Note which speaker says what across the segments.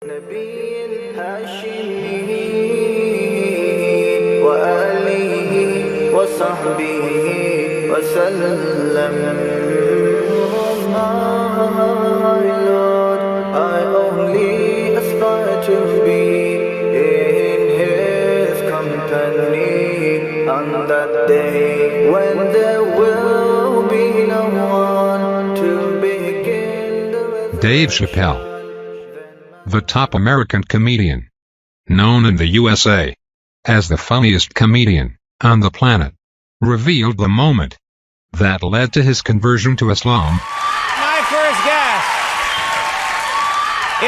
Speaker 1: نبي هاشمي وآله وصحبه وسلم. My Lord, I only aspire to be in His company on that day when there will be no one to begin the
Speaker 2: Dave Chappelle, the top American comedian, known in the USA as the funniest comedian on the planet, revealed the moment that led to his conversion to Islam.
Speaker 3: My first guest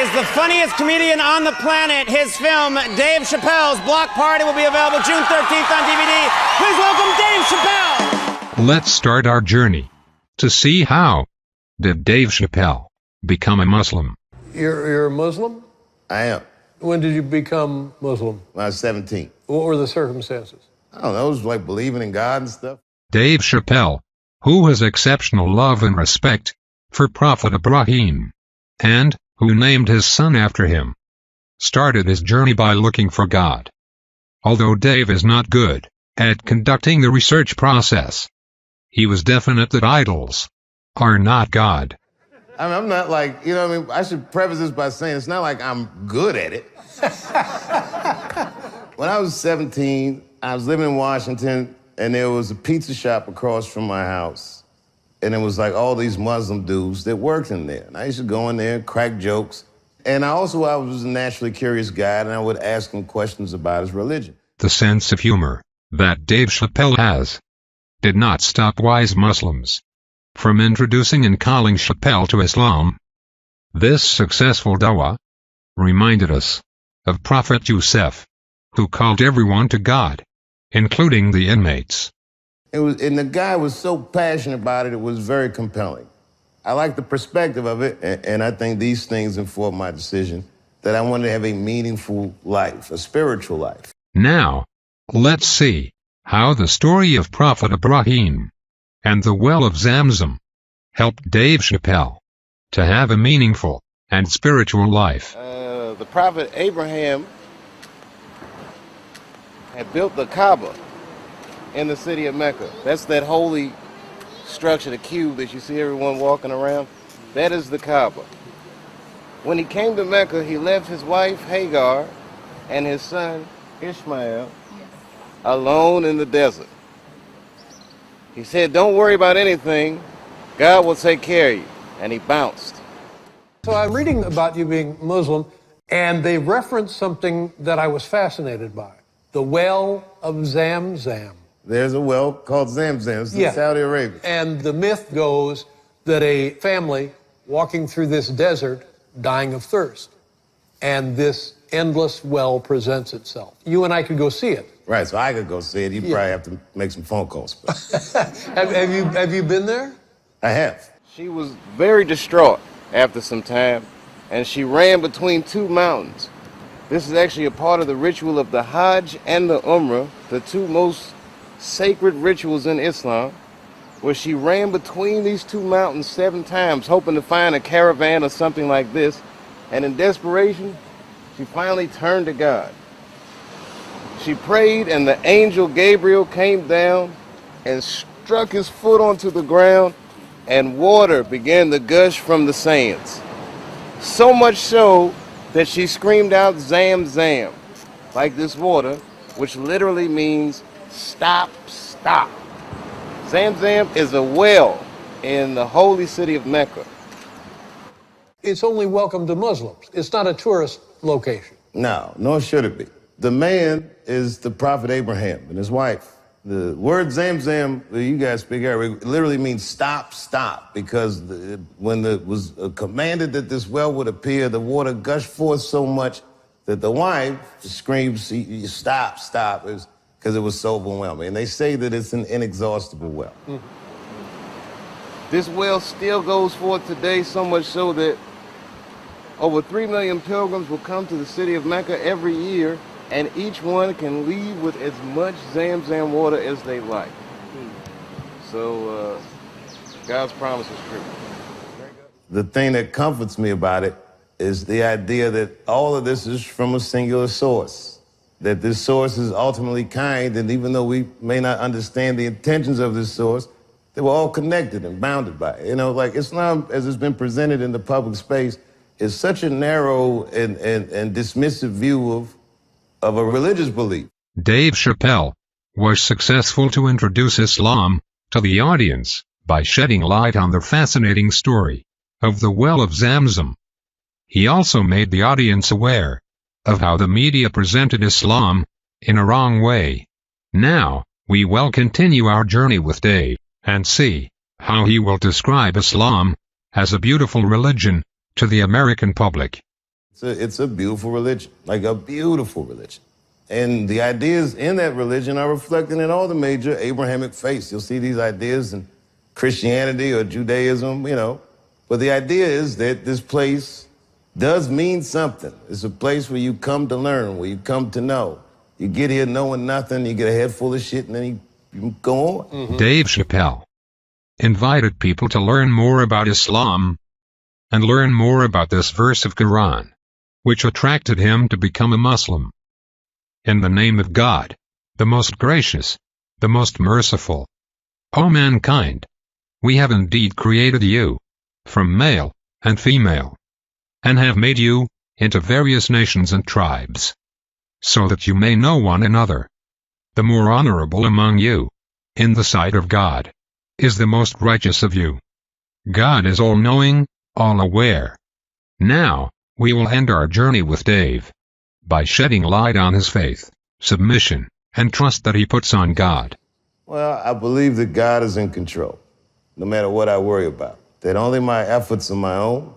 Speaker 3: is the funniest comedian on the planet. His film, Dave Chappelle's Block Party, will be available June 13th on DVD. Please welcome Dave Chappelle!
Speaker 2: Let's start our journey to see how did Dave Chappelle become a Muslim.
Speaker 4: You're a Muslim?
Speaker 5: I am.
Speaker 4: When did you become Muslim?
Speaker 5: When I was 17.
Speaker 4: What were the circumstances?
Speaker 5: I don't know, it was like believing in God and stuff.
Speaker 2: Dave Chappelle, who has exceptional love and respect for Prophet Ibrahim, and who named his son after him, started his journey by looking for God. Although Dave is not good at conducting the research process, he was definite that idols are not God.
Speaker 5: I mean, I'm not like, you know what I mean? I should preface this by saying it's not like I'm good at it. When I was 17, I was living in Washington, and there was a pizza shop across from my house. And it was like all these Muslim dudes that worked in there. And I used to go in there and crack jokes. And I was a naturally curious guy, and I would ask him questions about his religion.
Speaker 2: The sense of humor that Dave Chappelle has did not stop wise Muslims from introducing and calling Chappelle to Islam. This successful dawah reminded us of Prophet Yusuf, who called everyone to God, including the inmates.
Speaker 5: And the guy was so passionate about it, it was very compelling. I like the perspective of it, and I think these things informed my decision that I wanted to have a meaningful life, a spiritual life.
Speaker 2: Now, let's see how the story of Prophet Ibrahim and the well of Zamzam helped Dave Chappelle to have a meaningful and spiritual life.
Speaker 6: The prophet Abraham had built the Kaaba in the city of Mecca. That's that holy structure, the cube that you see everyone walking around. That is the Kaaba. When he came to Mecca, he left his wife Hagar and his son Ishmael alone in the desert. He said, "Don't worry about anything. God will take care of you." And he bounced.
Speaker 4: So I'm reading about you being Muslim, and they reference something that I was fascinated by. The well of Zamzam.
Speaker 5: There's a well called Zamzam. It's in Saudi Arabia.
Speaker 4: And the myth goes that a family walking through this desert dying of thirst. And this endless well presents itself. You and I could go see it.
Speaker 5: Right, so I could go see it. You probably have to make some phone calls.
Speaker 4: Have you been there?
Speaker 5: I have.
Speaker 6: She was very distraught after some time, and she ran between two mountains. This is actually a part of the ritual of the Hajj and the Umrah, the two most sacred rituals in Islam, where she ran between these two mountains 7 times, hoping to find a caravan or something like this. And in desperation, she finally turned to God. She prayed, and the angel Gabriel came down and struck his foot onto the ground, and water began to gush from the sands. So much so that she screamed out Zam Zam, like this water, which literally means stop, stop. Zam Zam is a well in the holy city of Mecca.
Speaker 4: It's only welcome to Muslims. It's not a tourist location.
Speaker 5: No, nor should it be. The man is the prophet Abraham and his wife. The word Zamzam that you guys speak Arabic literally means stop, stop, because when it was commanded that this well would appear, the water gushed forth so much that the wife screamed, stop, stop, because it was so overwhelming. And they say that it's an inexhaustible well.
Speaker 4: Mm.
Speaker 6: This well still goes forth today, so much so that over 3 million pilgrims will come to the city of Mecca every year, and each one can leave with as much Zamzam water as they like. So God's promise is true.
Speaker 5: The thing that comforts me about it is the idea that all of this is from a singular source, that this source is ultimately kind, and even though we may not understand the intentions of this source, they were all connected and bounded by it. You know, like Islam, as it's been presented in the public space, is such a narrow and dismissive view of a religious belief.
Speaker 2: Dave Chappelle was successful to introduce Islam to the audience by shedding light on the fascinating story of the well of Zamzam. He also made the audience aware of how the media presented Islam in a wrong way. Now, we will continue our journey with Dave and see how he will describe Islam as a beautiful religion to the American public.
Speaker 5: It's a beautiful religion, like a beautiful religion. And the ideas in that religion are reflected in all the major Abrahamic faiths. You'll see these ideas in Christianity or Judaism, you know. But the idea is that this place does mean something. It's a place where you come to learn, where you come to know. You get here knowing nothing, you get a head full of shit, and then you go on.
Speaker 2: Mm-hmm. Dave Chappelle invited people to learn more about Islam and learn more about this verse of Quran, which attracted him to become a Muslim. In the name of God, the most gracious, the most merciful. O mankind, we have indeed created you from male and female, and have made you into various nations and tribes, so that you may know one another. The more honorable among you, in the sight of God, is the most righteous of you. God is all-knowing, all-aware. Now, we will end our journey with Dave by shedding light on his faith, submission, and trust that he puts on God.
Speaker 5: Well, I believe that God is in control, no matter what I worry about. That only my efforts are my own,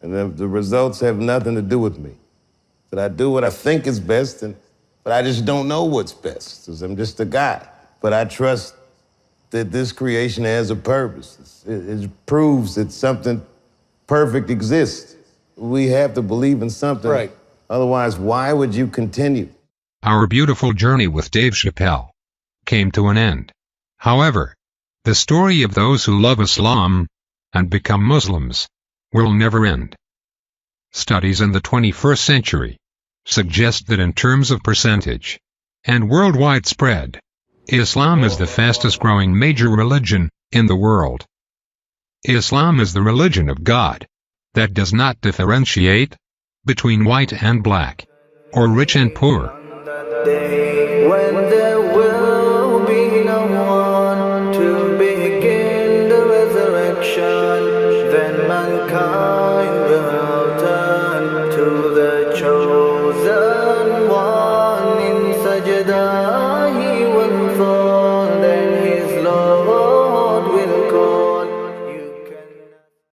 Speaker 5: and the results have nothing to do with me. That I do what I think is best, but I just don't know what's best, because I'm just a guy. But I trust that this creation has a purpose. It proves that something perfect exists. We have to believe in something.
Speaker 4: Right.
Speaker 5: Otherwise, why would you continue?
Speaker 2: Our beautiful journey with Dave Chappelle came to an end. However, the story of those who love Islam and become Muslims will never end. Studies in the 21st century suggest that in terms of percentage and worldwide spread, Islam is the fastest growing major religion in the world. Islam is the religion of God that does not differentiate between white and black, or rich and poor.
Speaker 1: When there will be no one to begin the resurrection, then mankind